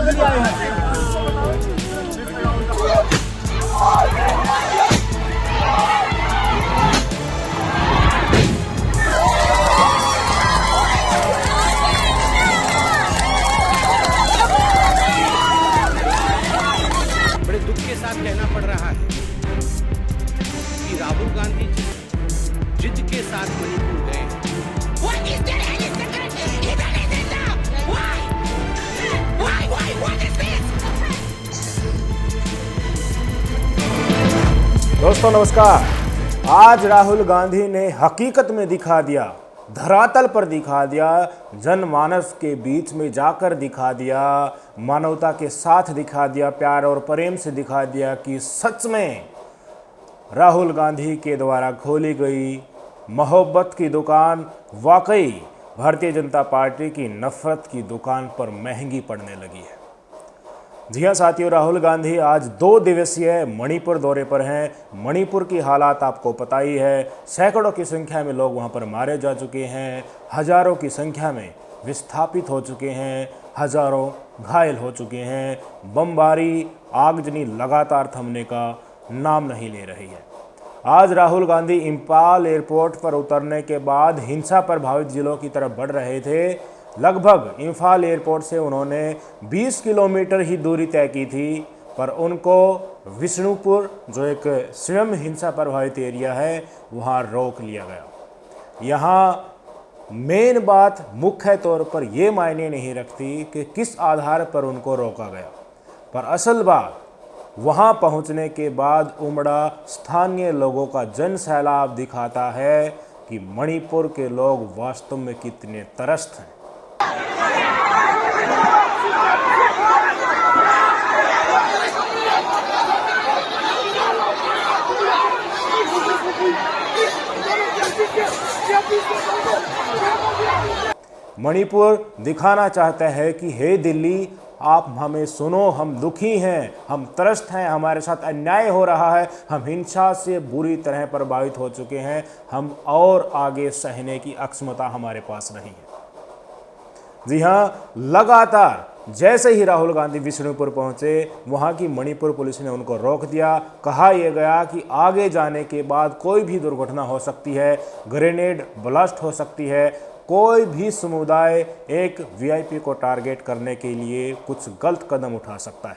बड़े दुख के साथ कहना पड़ रहा है कि राहुल गांधी जी जिद के साथ मणिपुर गए। दोस्तों नमस्कार। आज राहुल गांधी ने हकीकत में दिखा दिया, धरातल पर दिखा दिया, जनमानस के बीच में जाकर दिखा दिया, मानवता के साथ दिखा दिया, प्यार और प्रेम से दिखा दिया कि सच में राहुल गांधी के द्वारा खोली गई मोहब्बत की दुकान वाकई भारतीय जनता पार्टी की नफरत की दुकान पर महंगी पड़ने लगी है। जी हाँ साथियों, राहुल गांधी आज 2 दिवसीय मणिपुर दौरे पर हैं। मणिपुर की हालात आपको पता ही है, सैकड़ों की संख्या में लोग वहाँ पर मारे जा चुके हैं, हजारों की संख्या में विस्थापित हो चुके हैं, हजारों घायल हो चुके हैं। बमबारी, आगजनी लगातार थमने का नाम नहीं ले रही है। आज राहुल गांधी इंफाल एयरपोर्ट पर उतरने के बाद हिंसा प्रभावित जिलों की तरफ बढ़ रहे थे। लगभग इंफाल एयरपोर्ट से उन्होंने 20 किलोमीटर ही दूरी तय की थी, पर उनको विष्णुपुर, जो एक स्वयं हिंसा प्रभावित एरिया है, वहाँ रोक लिया गया। यहाँ मेन बात मुख्य तौर पर ये मायने नहीं रखती कि किस आधार पर उनको रोका गया, पर असल बात वहाँ पहुँचने के बाद उमड़ा स्थानीय लोगों का जन सैलाब दिखाता है कि मणिपुर के लोग वास्तव में कितने त्रस्त हैं। मणिपुर दिखाना चाहता है कि हे दिल्ली, आप हमें सुनो, हम दुखी हैं, हम त्रस्त हैं, हमारे साथ अन्याय हो रहा है, हम हिंसा से बुरी तरह प्रभावित हो चुके हैं, हम और आगे सहने की अक्षमता हमारे पास नहीं है। जी हाँ, लगातार जैसे ही राहुल गांधी विष्णुपुर पहुंचे, वहां की मणिपुर पुलिस ने उनको रोक दिया। कहा यह गया कि आगे जाने के बाद कोई भी दुर्घटना हो सकती है, ग्रेनेड ब्लास्ट हो सकती है, कोई भी समुदाय एक वीआईपी को टारगेट करने के लिए कुछ गलत कदम उठा सकता है।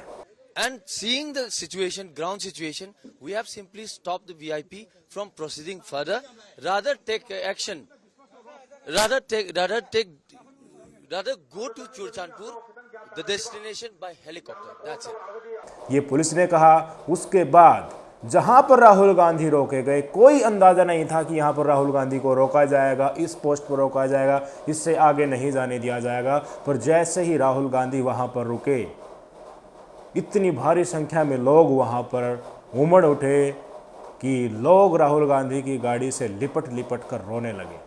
And seeing the situation, ground situation, we have simply stopped the VIP from proceeding further. Rather take action. Rather go to Churchandpur, the destination by helicopter. That's it. ये पुलिस ने कहा। उसके बाद जहां पर राहुल गांधी रोके गए, कोई अंदाजा नहीं था कि यहां पर राहुल गांधी को रोका जाएगा, इस पोस्ट पर रोका जाएगा, इससे आगे नहीं जाने दिया जाएगा। पर जैसे ही राहुल गांधी वहां पर रुके, इतनी भारी संख्या में लोग वहां पर उमड़ उठे कि लोग राहुल गांधी की गाड़ी से लिपट लिपट कर रोने लगे।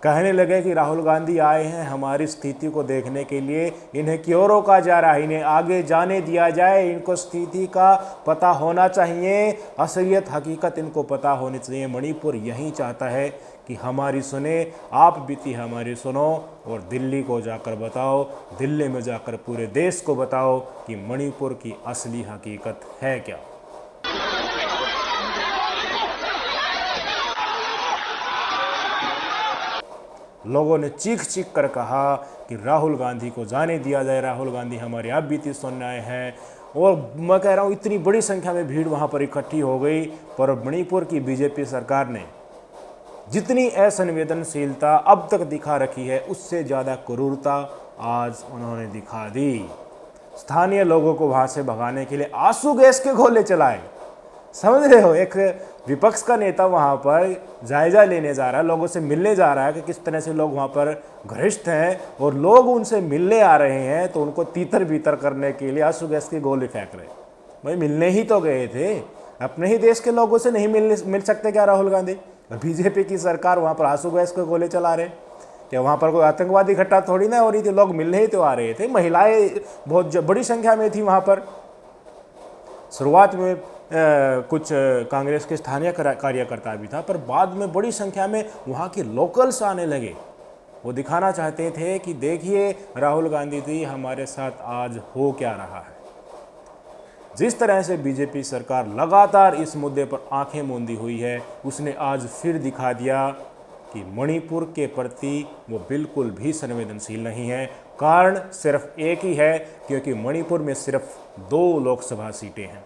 कहने लगे कि राहुल गांधी आए हैं हमारी स्थिति को देखने के लिए, इन्हें क्यों रोका जा रहा है, इन्हें आगे जाने दिया जाए, इनको स्थिति का पता होना चाहिए, असलियत हकीकत इनको पता होनी चाहिए। मणिपुर यही चाहता है कि हमारी सुने, आप बीती हमारी सुनो, और दिल्ली को जाकर बताओ, दिल्ली में जाकर पूरे देश को बताओ कि मणिपुर की असली हकीकत है क्या। लोगों ने चीख चीख कर कहा कि राहुल गांधी को जाने दिया जाए, राहुल गांधी हमारी आप बीती सुनने आए हैं। और मैं कह रहा हूँ, इतनी बड़ी संख्या में भीड़ वहाँ पर इकट्ठी हो गई, पर मणिपुर की बीजेपी सरकार ने जितनी असंवेदनशीलता अब तक दिखा रखी है, उससे ज़्यादा क्रूरता आज उन्होंने दिखा दी। स्थानीय लोगों को वहाँ से भगाने के लिए आंसू गैस के गोले चलाए। समझ रहे हो, एक विपक्ष का नेता वहाँ पर जायजा लेने जा रहा है, लोगों से मिलने जा रहा है कि किस तरह से लोग वहाँ पर घनिष्ठ हैं, और लोग उनसे मिलने आ रहे हैं तो उनको तीतर बीतर करने के लिए आंसू गैस की गोली फेंक रहे। भाई मिलने ही तो गए थे, अपने ही देश के लोगों से नहीं मिल सकते क्या राहुल गांधी? बीजेपी की सरकार वहाँ पर आंसू गैस के गोले चला रहे, क्या वहाँ पर कोई आतंकवादी घटना थोड़ी ना हो रही थी? लोग मिलने ही तो आ रहे थे, महिलाएं बहुत बड़ी संख्या में थी वहाँ पर। शुरुआत में कुछ कांग्रेस के स्थानीय कार्यकर्ता भी था, पर बाद में बड़ी संख्या में वहाँ के लोकल्स आने लगे। वो दिखाना चाहते थे कि देखिए राहुल गांधी जी हमारे साथ आज हो क्या रहा है। जिस तरह से बीजेपी सरकार लगातार इस मुद्दे पर आंखें मूंदी हुई है, उसने आज फिर दिखा दिया कि मणिपुर के प्रति वो बिल्कुल भी संवेदनशील नहीं है। कारण सिर्फ एक ही है, क्योंकि मणिपुर में सिर्फ 2 लोकसभा सीटें हैं।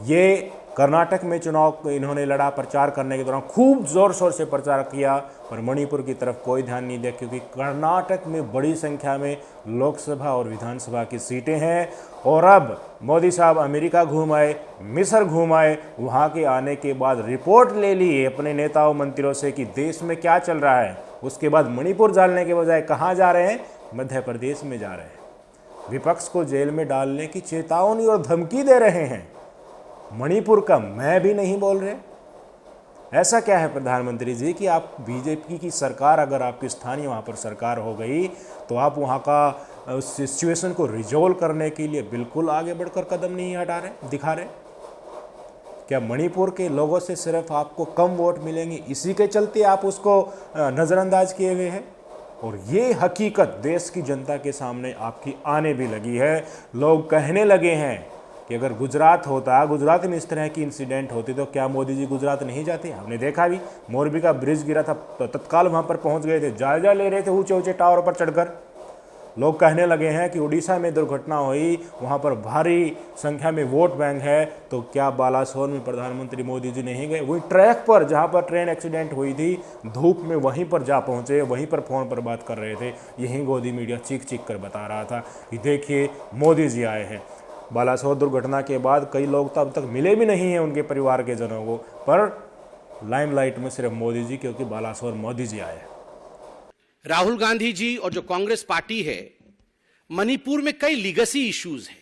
ये कर्नाटक में चुनाव इन्होंने लड़ा, प्रचार करने के दौरान खूब ज़ोर शोर से प्रचार किया, पर मणिपुर की तरफ कोई ध्यान नहीं दिया, क्योंकि कर्नाटक में बड़ी संख्या में लोकसभा और विधानसभा की सीटें हैं। और अब मोदी साहब अमेरिका घूम आए, मिस्र घूम आए, वहाँ के आने के बाद रिपोर्ट ले ली अपने नेताओं मंत्रियों से कि देश में क्या चल रहा है। उसके बाद मणिपुर जाने के बजाय कहाँ जा रहे हैं? मध्य प्रदेश में जा रहे हैं। विपक्ष को जेल में डालने की चेतावनी और धमकी दे रहे हैं। मणिपुर का मैं भी नहीं बोल रहे। ऐसा क्या है प्रधानमंत्री जी कि आप बीजेपी की सरकार, अगर आपकी स्थानीय वहाँ पर सरकार हो गई, तो आप वहाँ का सिचुएशन को रिजोल्व करने के लिए बिल्कुल आगे बढ़कर कदम नहीं हटा रहे, दिखा रहे। क्या मणिपुर के लोगों से सिर्फ आपको कम वोट मिलेंगे, इसी के चलते आप उसको नज़रअंदाज किए हुए हैं? और ये हकीकत देश की जनता के सामने आपकी आने भी लगी है। लोग कहने लगे हैं कि अगर गुजरात होता, गुजरात में इस तरह की इंसिडेंट होती, तो क्या मोदी जी गुजरात नहीं जाते? हमने देखा भी, मोरबी का ब्रिज गिरा था तो तत्काल वहाँ पर पहुँच गए थे, जायजा ले रहे थे ऊंचे ऊंचे टावर पर चढ़कर। लोग कहने लगे हैं कि उड़ीसा में दुर्घटना हुई, वहाँ पर भारी संख्या में वोट बैंक है, तो क्या बालासोर में प्रधानमंत्री मोदी जी नहीं गए? वही ट्रैक पर जहाँ पर ट्रेन एक्सीडेंट हुई थी, धूप में वहीं पर जा पहुँचे, वहीं पर फ़ोन पर बात कर रहे थे। यहीं गोदी मीडिया चीख चीख कर बता रहा था कि देखिए मोदी जी आए हैं। बालासोर दुर्घटना के बाद कई लोग तो अब तक मिले भी नहीं हैं उनके परिवार के जनों को, पर लाइमलाइट में सिर्फ मोदी जी, क्योंकि बालासोर मोदी जी आए। राहुल गांधी जी और जो कांग्रेस पार्टी है, मणिपुर में कई लीगेसी इश्यूज हैं।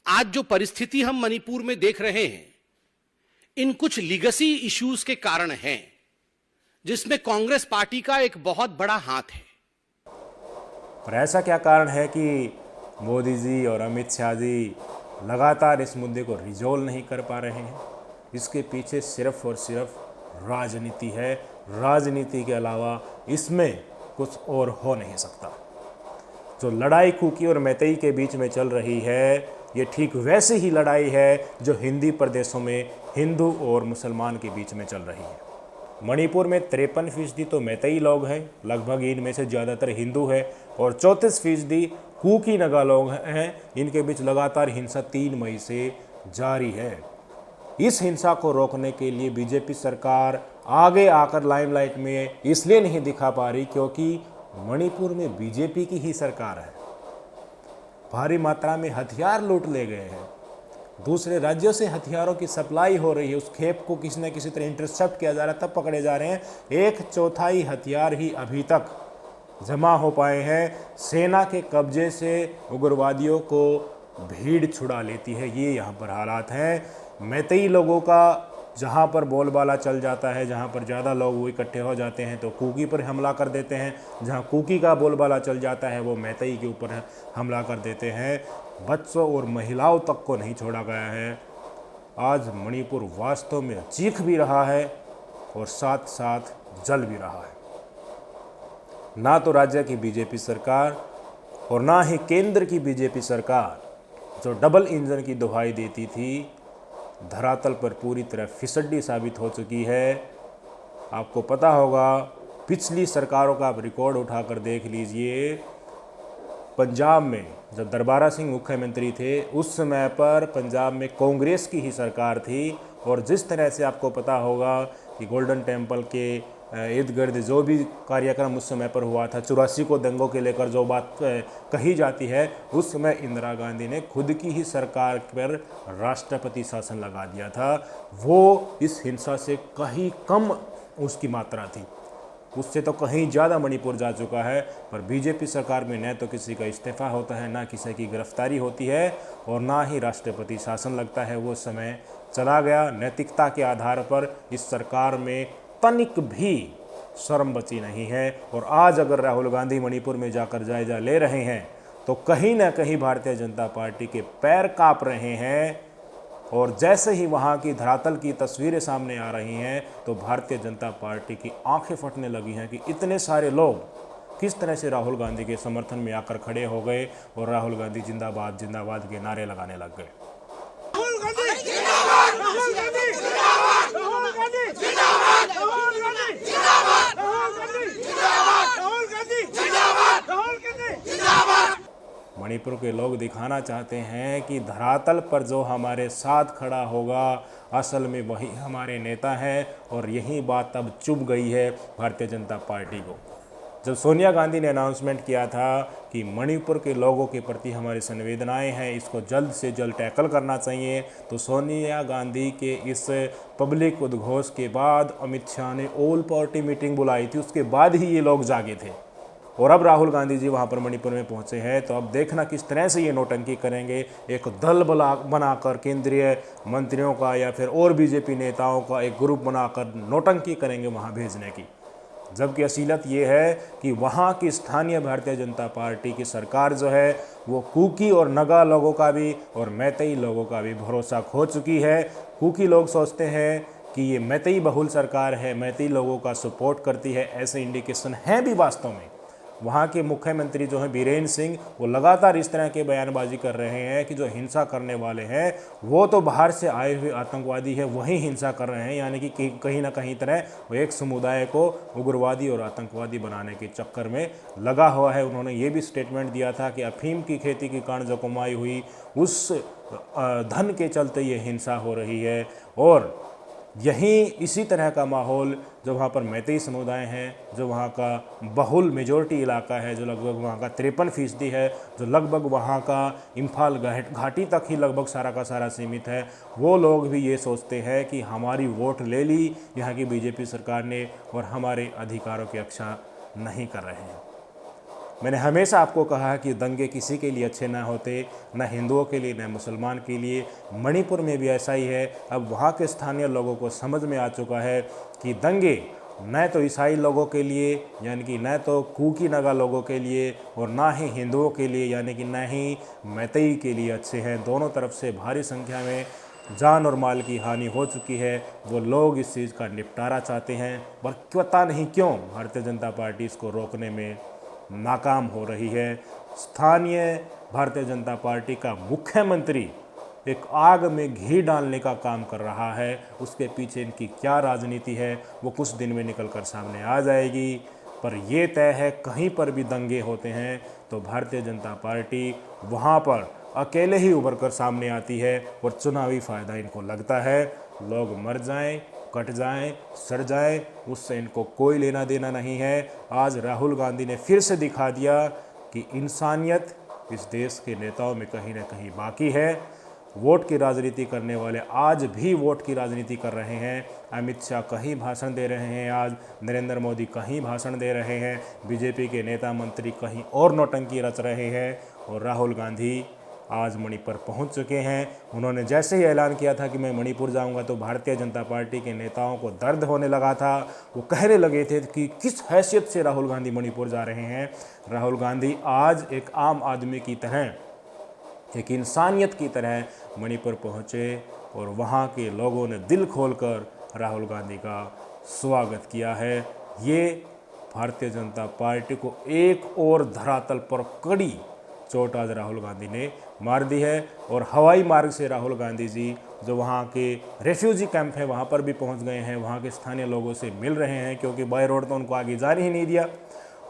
आज जो परिस्थिति हम मणिपुर में देख रहे हैं, इन कुछ लीगेसी इश्यूज के कारण हैं, जिसमें कांग्रेस पार्टी का एक बहुत बड़ा हाथ है। पर ऐसा क्या कारण है कि मोदी जी और अमित शाह जी लगातार इस मुद्दे को रिजोल्व नहीं कर पा रहे हैं? इसके पीछे सिर्फ और सिर्फ राजनीति है। राजनीति के अलावा इसमें कुछ और हो नहीं सकता। जो लड़ाई कुकी और मैतेई के बीच में चल रही है, ये ठीक वैसे ही लड़ाई है जो हिंदी प्रदेशों में हिंदू और मुसलमान के बीच में चल रही है। मणिपुर में 53% तो मैतेई लोग हैं, लगभग इनमें से ज़्यादातर हिंदू है, और 34% कुकी नगा लोग हैं। इनके बीच लगातार हिंसा 3 मई से जारी है। इस हिंसा को रोकने के लिए बीजेपी सरकार आगे आकर लाइमलाइट में इसलिए नहीं दिखा पा रही क्योंकि मणिपुर में बीजेपी की ही सरकार है। भारी मात्रा में हथियार लूट ले गए हैं, दूसरे राज्यों से हथियारों की सप्लाई हो रही है, उस खेप को किसी न किसी तरह इंटरसेप्ट किया जा रहा है, तब पकड़े जा रहे हैं। 1/4 हथियार ही अभी तक जमा हो पाए हैं। सेना के कब्जे से उग्रवादियों को भीड़ छुड़ा लेती है, ये यहाँ पर हालात हैं। मैतेई लोगों का जहाँ पर बोलबाला चल जाता है, जहाँ पर ज़्यादा लोग वो इकट्ठे हो जाते हैं तो कुकी पर हमला कर देते हैं, जहाँ कुकी का बोलबाला चल जाता है वो मैतेई के ऊपर हमला कर देते हैं। बच्चों और महिलाओं तक को नहीं छोड़ा गया है। आज मणिपुर वास्तव में चीख भी रहा है और साथ साथ जल भी रहा है। ना तो राज्य की बीजेपी सरकार और ना ही केंद्र की बीजेपी सरकार, जो डबल इंजन की दुहाई देती थी, धरातल पर पूरी तरह फिसड्डी साबित हो चुकी है। आपको पता होगा, पिछली सरकारों का आप रिकॉर्ड उठाकर देख लीजिए। पंजाब में जब दरबारा सिंह मुख्यमंत्री थे, उस समय पर पंजाब में कांग्रेस की ही सरकार थी, और जिस तरह से आपको पता होगा कि गोल्डन टेम्पल के इर्द गिर्द जो भी कार्यक्रम उस समय पर हुआ था, 84 को दंगों के लेकर जो बात कही जाती है, उस समय इंदिरा गांधी ने खुद की ही सरकार पर राष्ट्रपति शासन लगा दिया था। वो इस हिंसा से कहीं कम उसकी मात्रा थी, उससे तो कहीं ज़्यादा मणिपुर जा चुका है। पर बीजेपी सरकार में न तो किसी का इस्तीफा होता है, ना किसी की गिरफ्तारी होती है, और ना ही राष्ट्रपति शासन लगता है। वो समय चला गया। नैतिकता के आधार पर इस सरकार में तनिक भी शर्म बची नहीं है। और आज अगर राहुल गांधी मणिपुर में जाकर जायजा ले रहे हैं, तो कहीं ना कहीं भारतीय जनता पार्टी के पैर कांप रहे हैं। और जैसे ही वहाँ की धरातल की तस्वीरें सामने आ रही हैं तो भारतीय जनता पार्टी की आंखें फटने लगी हैं कि इतने सारे लोग किस तरह से राहुल गांधी के समर्थन में आकर खड़े हो गए और राहुल गांधी जिंदाबाद जिंदाबाद के नारे लगाने लग गए। राहुल गांधी जिंदाबाद, राहुल गांधी जिंदाबाद, राहुल गांधी जिंदाबाद, राहुल गांधी जिंदाबाद, राहुल गांधी जिंदाबाद, राहुल गांधी जिंदाबाद, राहुल गांधी जिंदाबाद। मणिपुर के लोग दिखाना चाहते हैं कि धरातल पर जो हमारे साथ खड़ा होगा असल में वही हमारे नेता है, और यही बात अब चुभ गई है भारतीय जनता पार्टी को। जब सोनिया गांधी ने अनाउंसमेंट किया था कि मणिपुर के लोगों के प्रति हमारी संवेदनाएं हैं, इसको जल्द से जल्द टैकल करना चाहिए, तो सोनिया गांधी के इस पब्लिक उद्घोष के बाद अमित शाह ने ऑल पार्टी मीटिंग बुलाई थी, उसके बाद ही ये लोग जागे थे। और अब राहुल गांधी जी वहाँ पर मणिपुर में पहुँचे हैं, तो अब देखना किस तरह से ये नौटंकी करेंगे। एक दल बनाकर केंद्रीय मंत्रियों का या फिर और बीजेपी नेताओं का एक ग्रुप बनाकर नौटंकी करेंगे वहाँ भेजने की। जबकि असीलत ये है कि वहाँ की स्थानीय भारतीय जनता पार्टी की सरकार जो है वो कुकी और नगा लोगों का भी और मैतेई लोगों का भी भरोसा खो चुकी है। कुकी लोग सोचते हैं कि ये मैतेई बहुल सरकार है, मैतेई लोगों का सपोर्ट करती है, ऐसे इंडिकेशन हैं भी वास्तव में। वहाँ के मुख्यमंत्री जो हैं बीरेन सिंह, वो लगातार इस तरह के बयानबाजी कर रहे हैं कि जो हिंसा करने वाले हैं वो तो बाहर से आए हुए आतंकवादी है, वही हिंसा कर रहे हैं, यानी कि कहीं ना कहीं तरह वो एक समुदाय को उग्रवादी और आतंकवादी बनाने के चक्कर में लगा हुआ है। उन्होंने ये भी स्टेटमेंट दिया था कि अफीम की खेती के कारण जो कमाई हुई उस धन के चलते ये हिंसा हो रही है। और यहीं इसी तरह का माहौल जो वहाँ पर मैतेई समुदाय हैं, जो वहाँ का बहुल मेजॉरिटी इलाका है, जो लगभग वहाँ का 53% है, जो लगभग वहाँ का इम्फाल घाटी तक ही लगभग सारा का सारा सीमित है, वो लोग भी ये सोचते हैं कि हमारी वोट ले ली यहाँ की बीजेपी सरकार ने और हमारे अधिकारों की रक्षा नहीं कर रहे हैं। मैंने हमेशा आपको कहा कि दंगे किसी के लिए अच्छे ना होते, न हिंदुओं के लिए न मुसलमान के लिए। मणिपुर में भी ऐसा ही है। अब वहाँ के स्थानीय लोगों को समझ में आ चुका है कि दंगे न तो ईसाई लोगों के लिए यानी कि न तो कुकी नगा लोगों के लिए और ना ही हिंदुओं के लिए यानी कि न ही मैतेई के लिए अच्छे हैं। दोनों तरफ से भारी संख्या में जान और माल की हानि हो चुकी है। वो लोग इस चीज़ का निपटारा चाहते हैं, पर पता नहीं क्यों भारतीय जनता पार्टी इसको रोकने में नाकाम हो रही है। स्थानीय भारतीय जनता पार्टी का मुख्यमंत्री एक आग में घी डालने का काम कर रहा है। उसके पीछे इनकी क्या राजनीति है वो कुछ दिन में निकल कर सामने आ जाएगी। पर ये तय है कहीं पर भी दंगे होते हैं तो भारतीय जनता पार्टी वहाँ पर अकेले ही उभर कर सामने आती है और चुनावी फ़ायदा इनको लगता है। लोग मर जाएं, कट जाएं, सड़ जाएं, उससे इनको कोई लेना देना नहीं है। आज राहुल गांधी ने फिर से दिखा दिया कि इंसानियत इस देश के नेताओं में कहीं ना कहीं बाकी है। वोट की राजनीति करने वाले आज भी वोट की राजनीति कर रहे हैं। अमित शाह कहीं भाषण दे रहे हैं, आज नरेंद्र मोदी कहीं भाषण दे रहे हैं, बीजेपी के नेता मंत्री कहीं और नौटंकी रच रहे हैं, और राहुल गांधी आज मणिपुर पहुंच चुके हैं। उन्होंने जैसे ही ऐलान किया था कि मैं मणिपुर जाऊंगा तो भारतीय जनता पार्टी के नेताओं को दर्द होने लगा था। वो कहने लगे थे कि किस हैसियत से राहुल गांधी मणिपुर जा रहे हैं। राहुल गांधी आज एक आम आदमी की तरह, एक इंसानियत की तरह मणिपुर पहुँचे और वहाँ के लोगों ने दिल खोलकर राहुल गांधी का स्वागत किया है। ये भारतीय जनता पार्टी को एक और धरातल पर कड़ी चोट आज राहुल गांधी ने मार दी है। और हवाई मार्ग से राहुल गांधी जी जो वहाँ के रेफ्यूजी कैंप है वहाँ पर भी पहुँच गए हैं, वहाँ के स्थानीय लोगों से मिल रहे हैं, क्योंकि बाय रोड तो उनको आगे जाने ही नहीं दिया।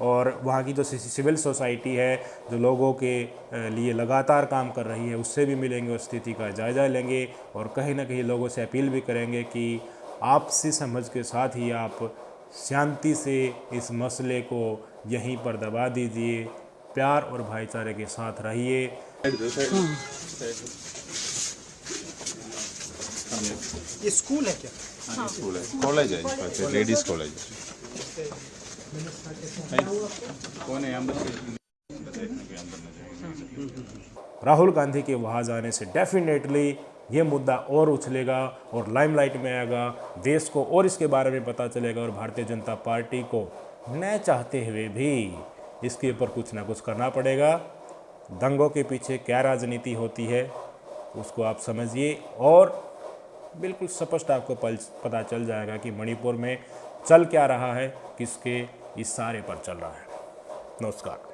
और वहाँ की जो सिविल सोसाइटी है जो लोगों के लिए लगातार काम कर रही है उससे भी मिलेंगे और स्थिति का जायजा लेंगे, और कहीं ना कहीं लोगों से अपील भी करेंगे कि आपसी समझ के साथ ही आप शांति से इस मसले को यहीं पर दबा दीजिए, प्यार और भाईचारे के साथ रहिए। ये स्कूल है क्या? हाँ, स्कूल है, कॉलेज है, लेडीज कॉलेज है। कौन है राहुल गांधी के वहाँ जाने से डेफिनेटली ये मुद्दा और उछलेगा और लाइमलाइट में आएगा, देश को और इसके बारे में पता चलेगा, और भारतीय जनता पार्टी को न चाहते हुए भी इसके ऊपर कुछ ना कुछ करना पड़ेगा। दंगों के पीछे क्या राजनीति होती है उसको आप समझिए और बिल्कुल स्पष्ट आपको पता चल जाएगा कि मणिपुर में चल क्या रहा है, किसके इशारे पर चल रहा है। नमस्कार।